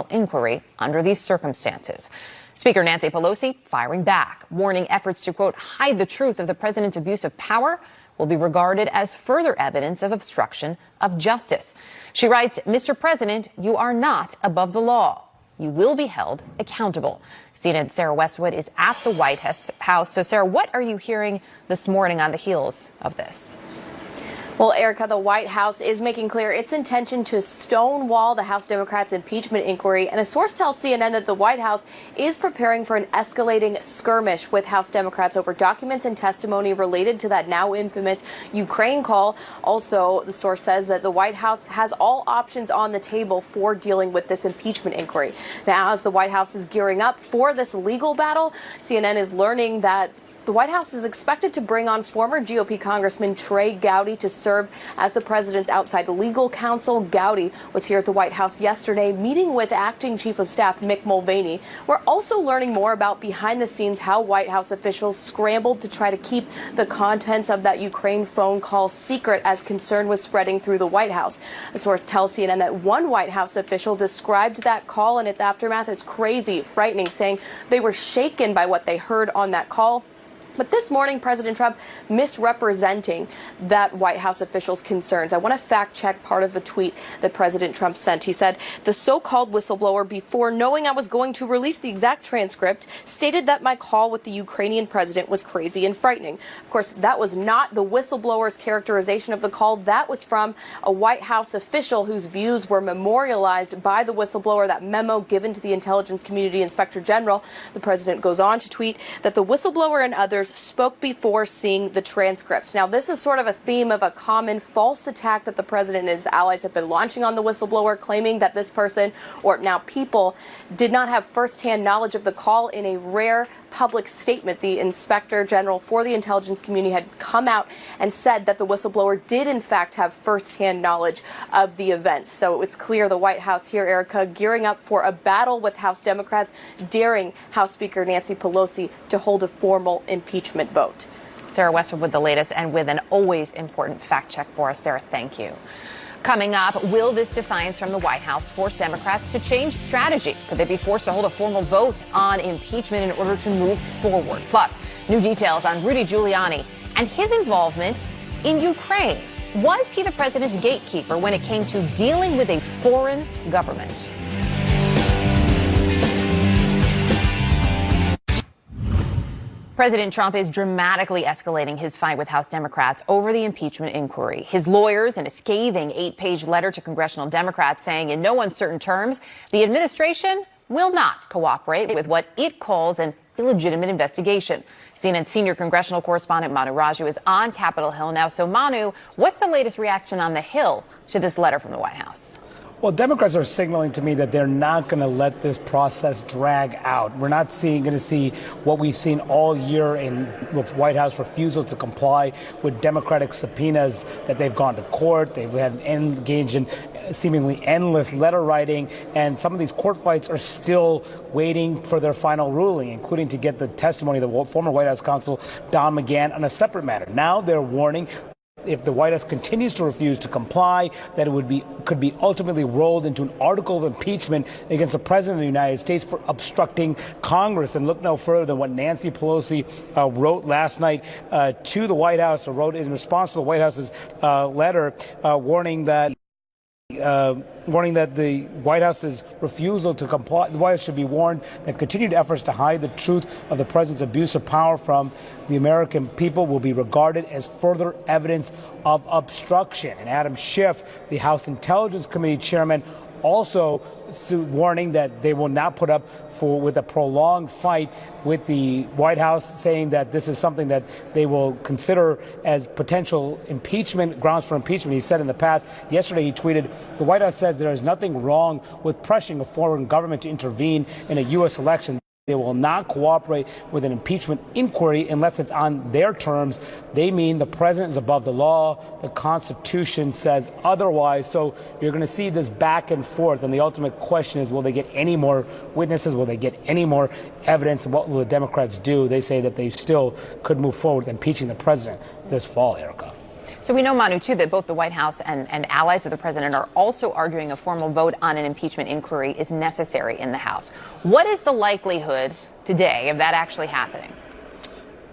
inquiry under these circumstances. Speaker Nancy Pelosi firing back, warning efforts to, quote, hide the truth of the president's abuse of power will be regarded as further evidence of obstruction of justice. She writes, Mr. President, you are not above the law. You will be held accountable. CNN's Sarah Westwood is at the White House. So, Sarah, what are you hearing this morning on the heels of this? Well, Erica, the White House is making clear its intention to stonewall the House Democrats' impeachment inquiry. And a source tells CNN that the White House is preparing for an escalating skirmish with House Democrats over documents and testimony related to that now infamous Ukraine call. Also, the source says that the White House has all options on the table for dealing with this impeachment inquiry. Now, as the White House is gearing up for this legal battle, CNN is learning that the White House is expected to bring on former GOP Congressman Trey Gowdy to serve as the president's outside legal counsel. Gowdy was here at the White House yesterday meeting with acting Chief of Staff Mick Mulvaney. We're also learning more about behind the scenes how White House officials scrambled to try to keep the contents of that Ukraine phone call secret as concern was spreading through the White House. A source tells CNN that one White House official described that call and its aftermath as crazy, frightening, saying they were shaken by what they heard on that call. But this morning, President Trump misrepresenting that White House official's concerns. I want to fact check part of a tweet that President Trump sent. He said, the so-called whistleblower, before knowing I was going to release the exact transcript, stated that my call with the Ukrainian president was crazy and frightening. Of course, that was not the whistleblower's characterization of the call. That was from a White House official whose views were memorialized by the whistleblower, that memo given to the Intelligence Community Inspector General. The president goes on to tweet that the whistleblower and others spoke before seeing the transcript. Now, this is sort of a theme of a common false attack that the president and his allies have been launching on the whistleblower, claiming that this person, or now people, did not have firsthand knowledge of the call. In a rare public statement, the Inspector General for the intelligence community had come out and said that the whistleblower did in fact have firsthand knowledge of the events. So it's clear the White House here, Erica, gearing up for a battle with House Democrats, daring House Speaker Nancy Pelosi to hold a formal impeachment vote. Sarah Westwood with the latest and with an always important fact check for us. Sarah, thank you. Coming up, will this defiance from the White House force Democrats to change strategy? Could they be forced to hold a formal vote on impeachment in order to move forward? Plus, new details on Rudy Giuliani and his involvement in Ukraine. Was he the president's gatekeeper when it came to dealing with a foreign government? President Trump is dramatically escalating his fight with House Democrats over the impeachment inquiry. His lawyers in a scathing 8-page letter to congressional Democrats saying in no uncertain terms, the administration will not cooperate with what it calls an illegitimate investigation. CNN senior congressional correspondent Manu Raju is on Capitol Hill now. So Manu, what's the latest reaction on the Hill to this letter from the White House? Well, Democrats are signaling to me that they're not going to let this process drag out. We're not going to see what we've seen all year in the White House refusal to comply with Democratic subpoenas, that they've gone to court, they've had engaged in seemingly endless letter writing, and some of these court fights are still waiting for their final ruling, including to get the testimony of the former White House counsel Don McGahn on a separate matter. Now they're warning, if the White House continues to refuse to comply, that it could be ultimately rolled into an article of impeachment against the President of the United States for obstructing Congress. And look no further than what Nancy Pelosi wrote last night to the White House, or wrote in response to the White House's letter, warning that the White House's refusal to comply. The White House should be warned that continued efforts to hide the truth of the president's abuse of power from the American people will be regarded as further evidence of obstruction. And Adam Schiff, the House Intelligence Committee chairman, also warning that they will not put up with a prolonged fight with the White House, saying that this is something that they will consider as potential impeachment, grounds for impeachment. He said in the past, yesterday he tweeted, the White House says there is nothing wrong with pressuring a foreign government to intervene in a U.S. election. They will not cooperate with an impeachment inquiry unless it's on their terms. They mean the president is above the law. The Constitution says otherwise. So you're going to see this back and forth. And the ultimate question is, will they get any more witnesses? Will they get any more evidence? And what will the Democrats do? They say that they still could move forward with impeaching the president this fall, Erica. So we know, Manu, too, that both the White House and allies of the president are also arguing a formal vote on an impeachment inquiry is necessary in the House. What is the likelihood today of that actually happening?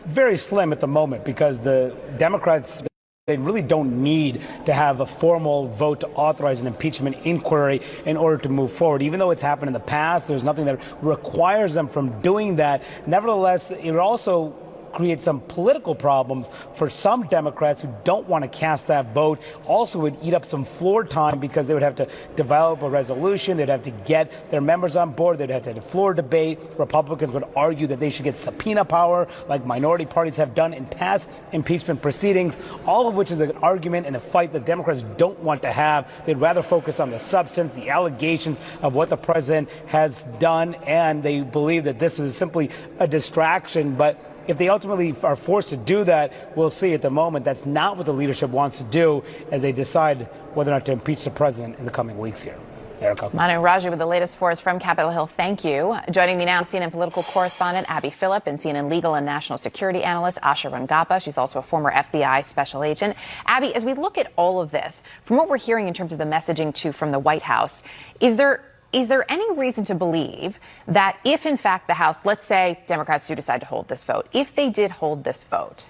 Very slim at the moment, because the Democrats, they really don't need to have a formal vote to authorize an impeachment inquiry in order to move forward. Even though it's happened in the past, there's nothing that requires them from doing that. Nevertheless, it also create some political problems for some Democrats who don't want to cast that vote. Also would eat up some floor time, because they would have to develop a resolution. They'd have to get their members on board. They'd have to have a floor debate. Republicans would argue that they should get subpoena power like minority parties have done in past impeachment proceedings, all of which is an argument and a fight that Democrats don't want to have. They'd rather focus on the substance, the allegations of what the president has done, and they believe that this is simply a distraction. But if they ultimately are forced to do that, we'll see. At the moment, that's not what the leadership wants to do as they decide whether or not to impeach the president in the coming weeks here. Erica. Manu Raji with the latest for us from Capitol Hill. Thank you. Joining me now, CNN political correspondent Abby Phillip and CNN legal and national security analyst Asha Rangappa. She's also a former FBI special agent. Abby, as we look at all of this, from what we're hearing in terms of the messaging from the White House, is there any reason to believe that if, in fact, the House, let's say Democrats do decide to hold this vote, if they did hold this vote,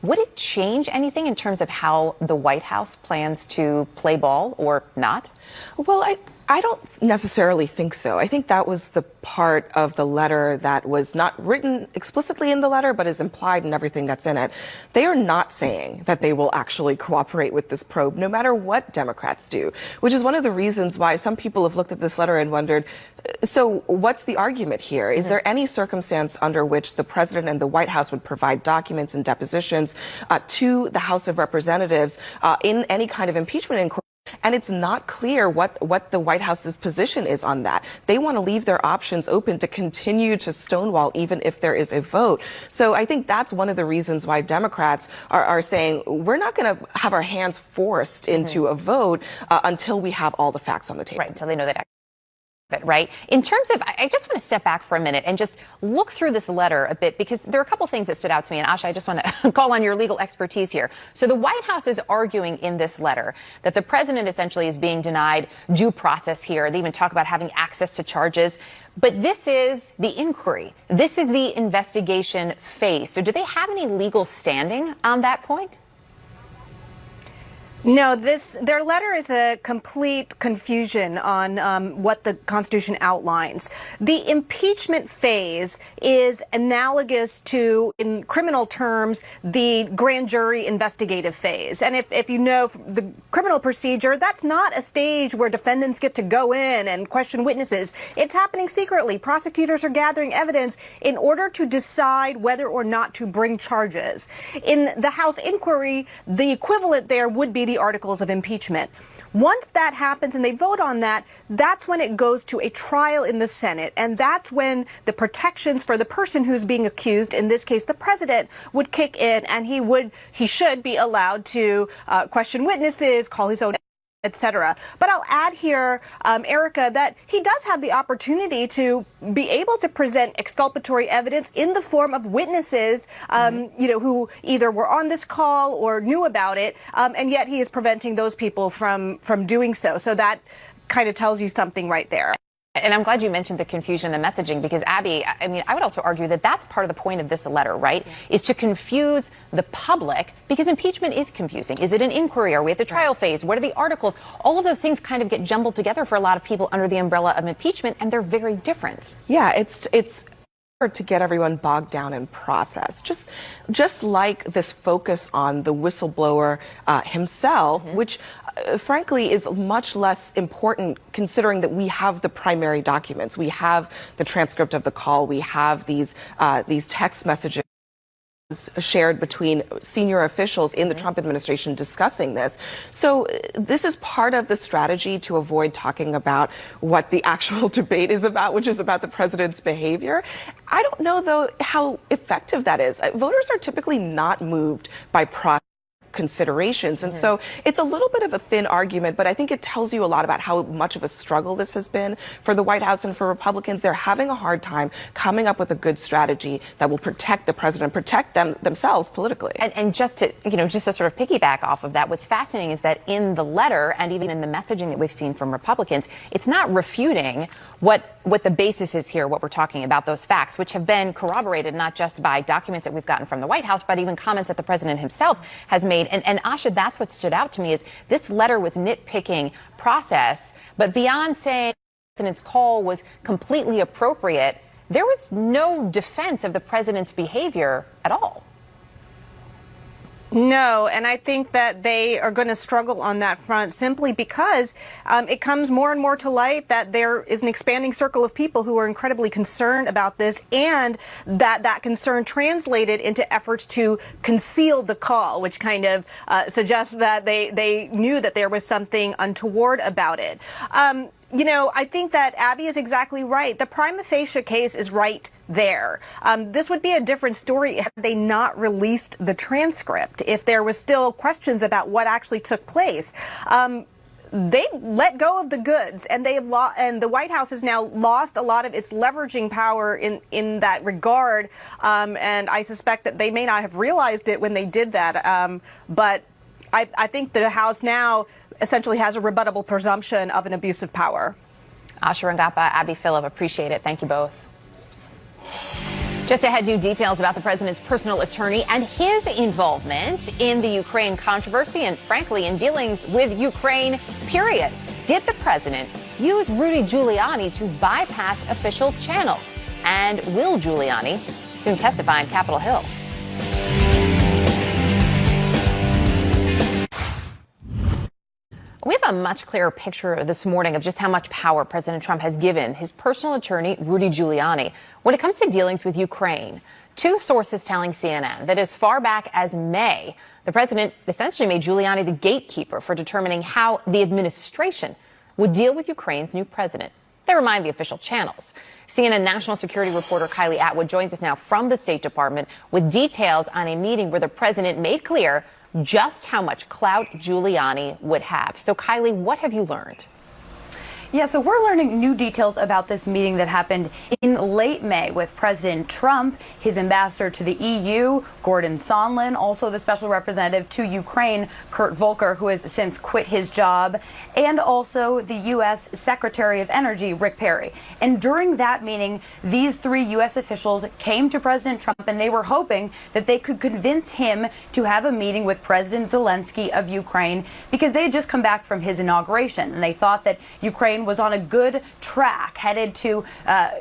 would it change anything in terms of how the White House plans to play ball or not? Well, I don't necessarily think so. I think that was the part of the letter that was not written explicitly in the letter, but is implied in everything that's in it. They are not saying that they will actually cooperate with this probe, no matter what Democrats do, which is one of the reasons why some people have looked at this letter and wondered, so what's the argument here? Is there any circumstance under which the president and the White House would provide documents and depositions to the House of Representatives in any kind of impeachment inquiry? And it's not clear what the White House's position is on that. They want to leave their options open to continue to stonewall even if there is a vote. So I think that's one of the reasons why Democrats are saying we're not going to have our hands forced into a vote until we have all the facts on the table. Right, until they know that. Right. In terms of, I just want to step back for a minute and just look through this letter a bit, because there are a couple things that stood out to me. And Asha, I just want to call on your legal expertise here. So the White House is arguing in this letter that the president essentially is being denied due process here. They even talk about having access to charges. But this is the inquiry. This is the investigation phase. So do they have any legal standing on that point? No, their letter is a complete confusion on what the Constitution outlines. The impeachment phase is analogous to, in criminal terms, the grand jury investigative phase. And if you know the criminal procedure, that's not a stage where defendants get to go in and question witnesses. It's happening secretly. Prosecutors are gathering evidence in order to decide whether or not to bring charges. In the House inquiry, the equivalent there would be the articles of impeachment. Once that happens and they vote on that, that's when it goes to a trial in the Senate. And that's when the protections for the person who's being accused, in this case the president, would kick in, and he should be allowed to question witnesses, call his own, etc. But I'll add here, Erica, that he does have the opportunity to be able to present exculpatory evidence in the form of witnesses, who either were on this call or knew about it, and yet he is preventing those people from doing so. So that kind of tells you something right there. And I'm glad you mentioned the confusion and the messaging, because, Abby, I mean, I would also argue that that's part of the point of this letter, right, is to confuse the public, because impeachment is confusing. Is it an inquiry? Are we at the trial phase? What are the articles? All of those things kind of get jumbled together for a lot of people under the umbrella of impeachment, and they're very different. Yeah, it's hard to get everyone bogged down in process. Just like this focus on the whistleblower himself, which frankly is much less important considering that we have the primary documents. We have the transcript of the call. We have these text messages shared between senior officials in the Trump administration discussing this. So this is part of the strategy to avoid talking about what the actual debate is about, which is about the president's behavior. I don't know, though, how effective that is. Voters are typically not moved by process considerations. And so it's a little bit of a thin argument, but I think it tells you a lot about how much of a struggle this has been for the White House and for Republicans. They're having a hard time coming up with a good strategy that will protect the president, protect themselves politically. And just to sort of piggyback off of that, what's fascinating is that in the letter and even in the messaging that we've seen from Republicans, it's not refuting what the basis is here, what we're talking about, those facts, which have been corroborated not just by documents that we've gotten from the White House, but even comments that the president himself has made. And Asha, that's what stood out to me is this letter was nitpicking process, but beyond saying the president's call was completely appropriate, there was no defense of the president's behavior at all. No, and I think that they are going to struggle on that front simply because it comes more and more to light that there is an expanding circle of people who are incredibly concerned about this, and that concern translated into efforts to conceal the call, which kind of suggests that they knew that there was something untoward about it. I think that Abby is exactly right. The prima facie case is right there. This would be a different story had they not released the transcript, if there was still questions about what actually took place. They let go of the goods, and and the White House has now lost a lot of its leveraging power in that regard. And I suspect that they may not have realized it when they did that. But I think the House now essentially has a rebuttable presumption of an abuse of power. Asha Rangappa, Abby Phillip, appreciate it. Thank you both. Just ahead, new details about the president's personal attorney and his involvement in the Ukraine controversy and, frankly, in dealings with Ukraine, period. Did the president use Rudy Giuliani to bypass official channels? And will Giuliani soon testify on Capitol Hill? We have a much clearer picture this morning of just how much power President Trump has given his personal attorney, Rudy Giuliani, when it comes to dealings with Ukraine. Two sources telling CNN that as far back as May, the president essentially made Giuliani the gatekeeper for determining how the administration would deal with Ukraine's new president. They remind the official channels. CNN national security reporter Kylie Atwood joins us now from the State Department with details on a meeting where the president made clear just how much clout Giuliani would have. So, Kylie, what have you learned? Yeah, so we're learning new details about this meeting that happened in late May with President Trump, his ambassador to the EU, Gordon Sondland, also the special representative to Ukraine, Kurt Volker, who has since quit his job, and also the U.S. Secretary of Energy, Rick Perry. And during that meeting, these three U.S. officials came to President Trump, and they were hoping that they could convince him to have a meeting with President Zelensky of Ukraine, because they had just come back from his inauguration, and they thought that Ukraine was on a good track, headed to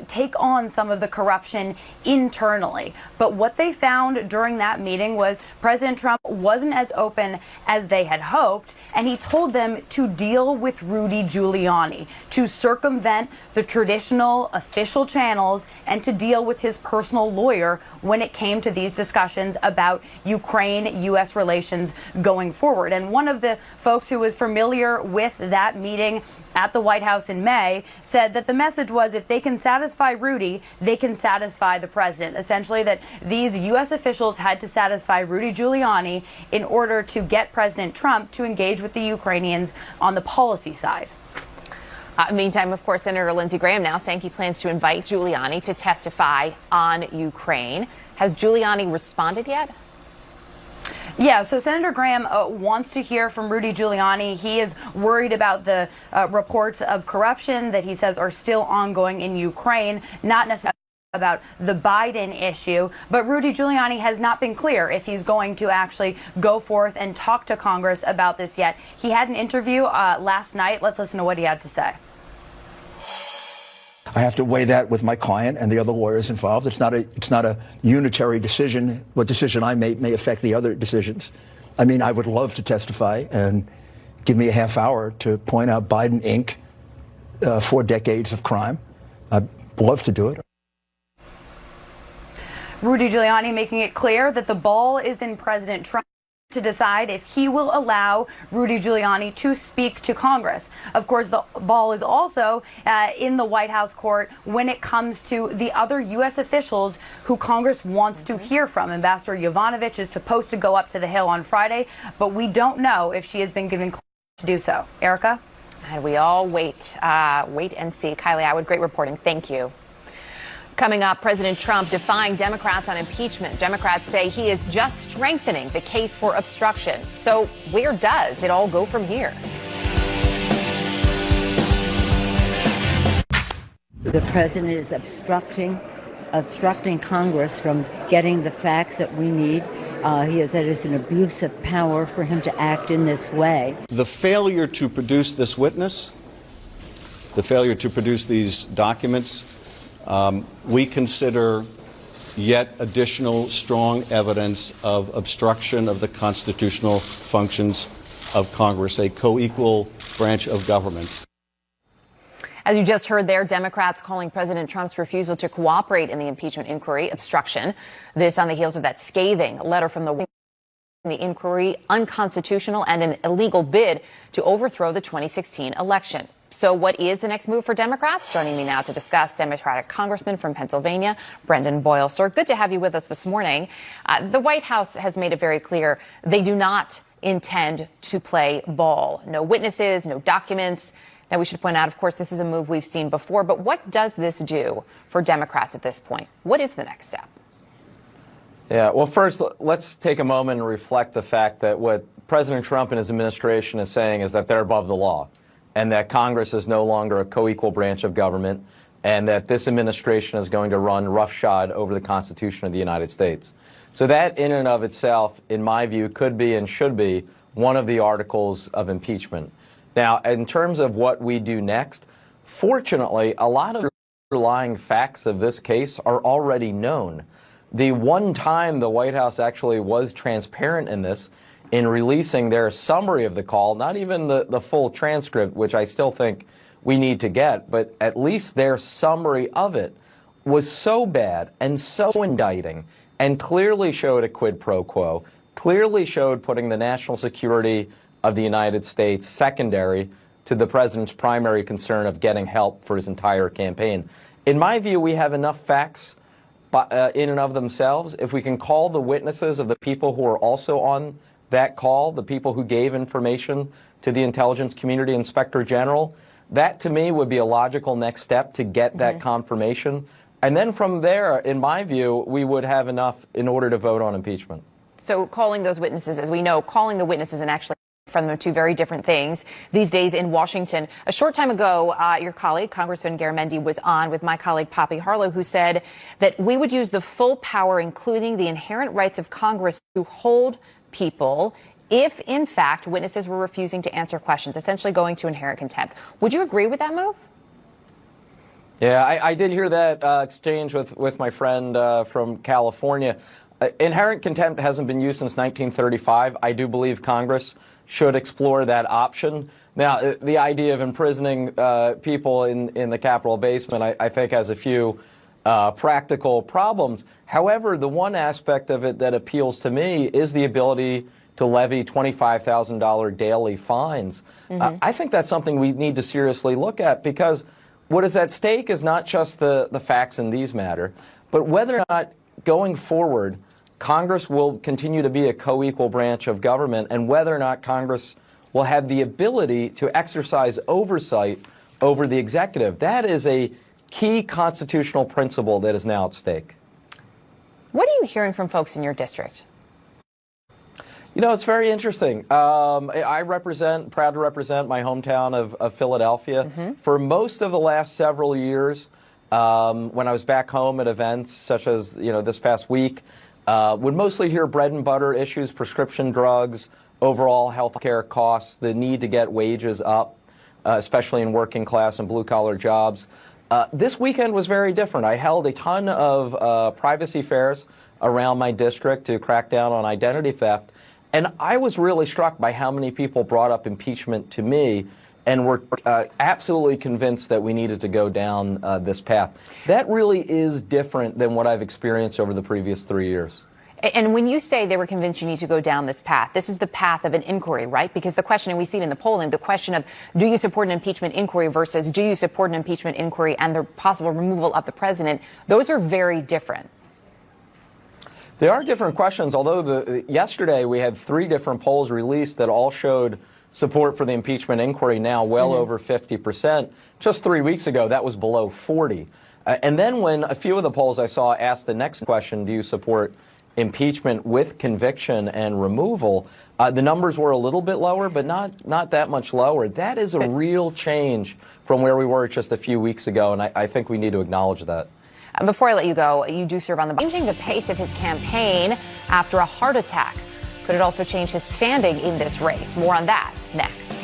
take on some of the corruption internally. But what they found during that meeting was President Trump wasn't as open as they had hoped, and he told them to deal with Rudy Giuliani, to circumvent the traditional official channels and to deal with his personal lawyer when it came to these discussions about Ukraine-U.S. relations going forward. And one of the folks who was familiar with that meeting at the White House in May said that the message was, if they can satisfy Rudy, they can satisfy the president. Essentially, that these U.S. officials had to satisfy Rudy Giuliani in order to get President Trump to engage with the Ukrainians on the policy side. Meantime, of course, Senator Lindsey Graham now saying he plans to invite Giuliani to testify on Ukraine. Has Giuliani responded yet? Yeah, so Senator Graham wants to hear from Rudy Giuliani. He is worried about the reports of corruption that he says are still ongoing in Ukraine, not necessarily about the Biden issue. But Rudy Giuliani has not been clear if he's going to actually go forth and talk to Congress about this yet. He had an interview last night. Let's listen to what he had to say. I have to weigh that with my client and the other lawyers involved. It's not a unitary decision. What decision I make may affect the other decisions. I mean, I would love to testify and give me a half hour to point out Biden Inc. 4 decades of crime. I'd love to do it. Rudy Giuliani making it clear that the ball is in President Trump. to decide if he will allow Rudy Giuliani to speak to Congress. Of course, the ball is also in the White House court when it comes to the other U.S. officials who Congress wants to hear from. Ambassador Yovanovitch is supposed to go up to the Hill on Friday, but we don't know if she has been given clearance to do so. Erica? And we all wait and see. Kylie Atwood, great reporting. Thank you. Coming up, President Trump defying Democrats on impeachment. Democrats say he is just strengthening the case for obstruction. So where does it all go from here? The president is obstructing Congress from getting the facts that we need. He has said it's an abuse of power for him to act in this way. The failure to produce this witness, the failure to produce these documents, we consider yet additional strong evidence of obstruction of the constitutional functions of Congress, a co-equal branch of government. As you just heard there, Democrats calling President Trump's refusal to cooperate in the impeachment inquiry obstruction. This on the heels of that scathing letter from the inquiry unconstitutional and an illegal bid to overthrow the 2016 election. So what is the next move for Democrats? Joining me now to discuss, Democratic Congressman from Pennsylvania, Brendan Boyle. Sir, good to have you with us this morning. The White House has made it very clear they do not intend to play ball. No witnesses, no documents. Now, we should point out, of course, this is a move we've seen before. But what does this do for Democrats at this point? What is the next step? Yeah, well, first, let's take a moment and reflect the fact that what President Trump and his administration is saying is that they're above the law, and that Congress is no longer a co-equal branch of government, and that this administration is going to run roughshod over the Constitution of the United States. So that in and of itself, in my view, could be and should be one of the articles of impeachment. Now, in terms of what we do next, fortunately, a lot of the underlying facts of this case are already known. The one time the White House actually was transparent in this, in releasing their summary of the call, not even the full transcript, which I still think we need to get, but at least their summary of it was so bad and so indicting and clearly showed a quid pro quo, clearly showed putting the national security of the United States secondary to the president's primary concern of getting help for his entire campaign. In my view, we have enough facts in and of themselves. If we can call the witnesses of the people who are also on that call, the people who gave information to the intelligence community, Inspector General, that to me would be a logical next step to get that confirmation. And then from there, in my view, we would have enough in order to vote on impeachment. So calling those witnesses, as we know, calling the witnesses and actually from them two very different things these days in Washington. A short time ago, your colleague, Congressman Garamendi, was on with my colleague, Poppy Harlow, who said that we would use the full power, including the inherent rights of Congress, to hold people if, in fact, witnesses were refusing to answer questions, essentially going to inherent contempt. Would you agree with that move? Yeah, I did hear that exchange with my friend from California. Inherent contempt hasn't been used since 1935. I do believe Congress should explore that option. Now, the idea of imprisoning people in the Capitol basement, I think, has a few practical problems. However, the one aspect of it that appeals to me is the ability to levy $25,000 daily fines. I think that's something we need to seriously look at, because what is at stake is not just the facts in these matter, but whether or not going forward Congress will continue to be a co-equal branch of government, and whether or not Congress will have the ability to exercise oversight over the executive. That is a key constitutional principle that is now at stake. What are you hearing from folks in your district? You know, it's very interesting. Proud to represent my hometown of Philadelphia. For most of the last several years, when I was back home at events such as, this past week, would mostly hear bread and butter issues, prescription drugs, overall health care costs, the need to get wages up, especially in working class and blue collar jobs. This weekend was very different. I held a ton of privacy fairs around my district to crack down on identity theft. And I was really struck by how many people brought up impeachment to me and were absolutely convinced that we needed to go down this path. That really is different than what I've experienced over the previous 3 years. And when you say they were convinced you need to go down this path, this is the path of an inquiry, right? Because the question, and we see it in the polling, the question of do you support an impeachment inquiry versus do you support an impeachment inquiry and the possible removal of the president, those are very different. They are different questions, although yesterday we had 3 different polls released that all showed support for the impeachment inquiry now well over 50%. Just 3 weeks ago, that was below 40. And then when a few of the polls I saw asked the next question, do you support impeachment with conviction and removal, the numbers were a little bit lower, but not that much lower. That is a real change from where we were just a few weeks ago, and I think we need to acknowledge that. Before I let you go, you do serve on the changing the pace of his campaign after a heart attack. Could it also change his standing in this race? More on that next.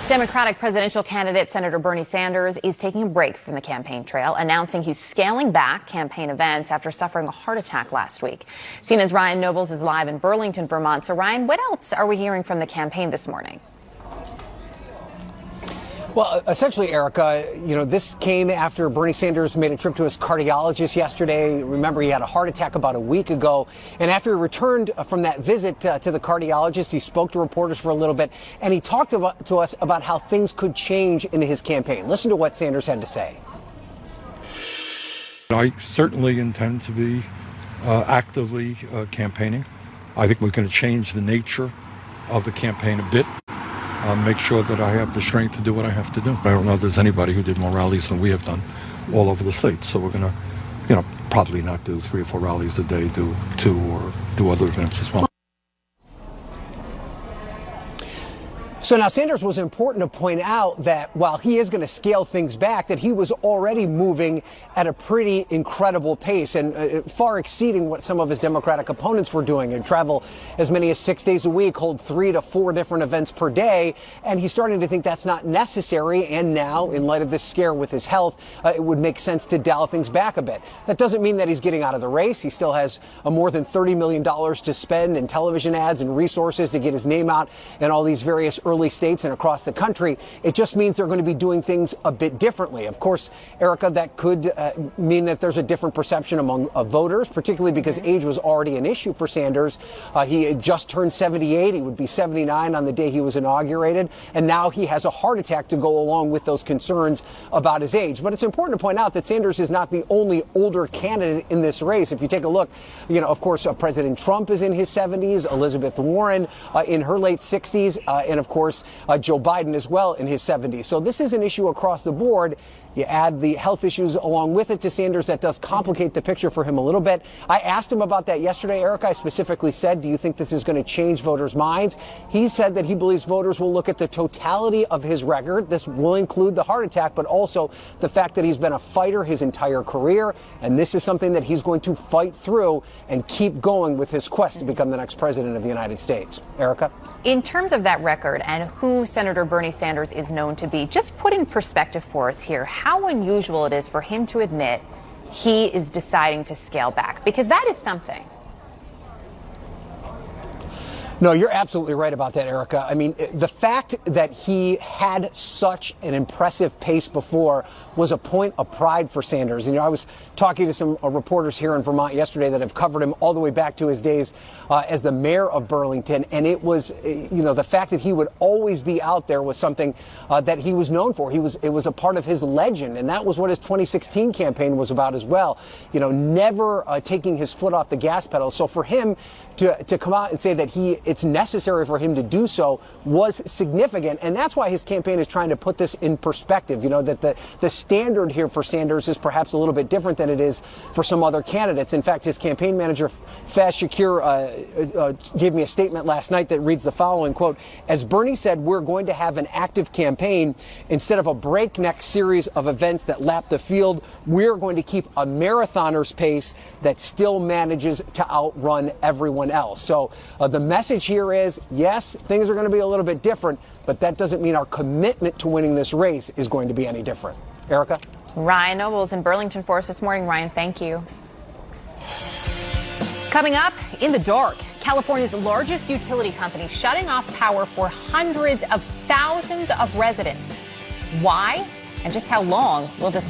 Democratic presidential candidate Senator Bernie Sanders is taking a break from the campaign trail, announcing he's scaling back campaign events after suffering a heart attack last week. CNN's Ryan Nobles is live in Burlington, Vermont. So, Ryan, what else are we hearing from the campaign this morning? Well, essentially, Erica, this came after Bernie Sanders made a trip to his cardiologist yesterday. Remember, he had a heart attack about a week ago. And after he returned from that visit to the cardiologist, he spoke to reporters for a little bit, and he talked to us about how things could change in his campaign. Listen to what Sanders had to say. I certainly intend to be actively campaigning. I think we're going to change the nature of the campaign a bit. Make sure that I have the strength to do what I have to do. I don't know if there's anybody who did more rallies than we have done all over the state. So we're going to, probably not do 3 or 4 rallies a day, do 2 or do other events as well. So now Sanders was important to point out that while he is going to scale things back, that he was already moving at a pretty incredible pace and far exceeding what some of his Democratic opponents were doing, and travel as many as 6 days a week, hold 3 to 4 different events per day. And he's starting to think that's not necessary. And now, in light of this scare with his health, it would make sense to dial things back a bit. That doesn't mean that he's getting out of the race. He still has more than $30 million to spend in television ads and resources to get his name out in all these various early states and across the country. It just means they're going to be doing things a bit differently. Of course, Erica, that could mean that there's a different perception among voters, particularly because age was already an issue for Sanders. He had just turned 78. He would be 79 on the day he was inaugurated. And now he has a heart attack to go along with those concerns about his age. But it's important to point out that Sanders is not the only older candidate in this race. If you take a look, of course, President Trump is in his 70s, Elizabeth Warren in her late 60s, and of course, Joe Biden as well in his 70s. So this is an issue across the board. You add the health issues along with it to Sanders, that does complicate the picture for him a little bit. I asked him about that yesterday, Erica. I specifically said, do you think this is going to change voters' minds? He said that he believes voters will look at the totality of his record. This will include the heart attack, but also the fact that he's been a fighter his entire career. And this is something that he's going to fight through and keep going with his quest to become the next president of the United States. Erica? In terms of that record and who Senator Bernie Sanders is known to be, just put in perspective for us here how unusual it is for him to admit he is deciding to scale back, because that is something. No, you're absolutely right about that, Erica. I mean, the fact that he had such an impressive pace before was a point of pride for Sanders. I was talking to some reporters here in Vermont yesterday that have covered him all the way back to his days as the mayor of Burlington. And it was, the fact that he would always be out there was something that he was known for. It was a part of his legend. And that was what his 2016 campaign was about as well. Never taking his foot off the gas pedal. So for him to come out and say that it's necessary for him to do so was significant. And that's why his campaign is trying to put this in perspective, that the standard here for Sanders is perhaps a little bit different than it is for some other candidates. In fact, his campaign manager, Faz Shakir, gave me a statement last night that reads the following, quote, "As Bernie said, we're going to have an active campaign instead of a breakneck series of events that lap the field. We're going to keep a marathoner's pace that still manages to outrun everyone else." So the message here is, yes, things are going to be a little bit different, but that doesn't mean our commitment to winning this race is going to be any different. Erica? Ryan Nobles in Burlington for us this morning. Ryan, thank you. Coming up, in the dark, California's largest utility company shutting off power for hundreds of thousands of residents. Why? And just how long will this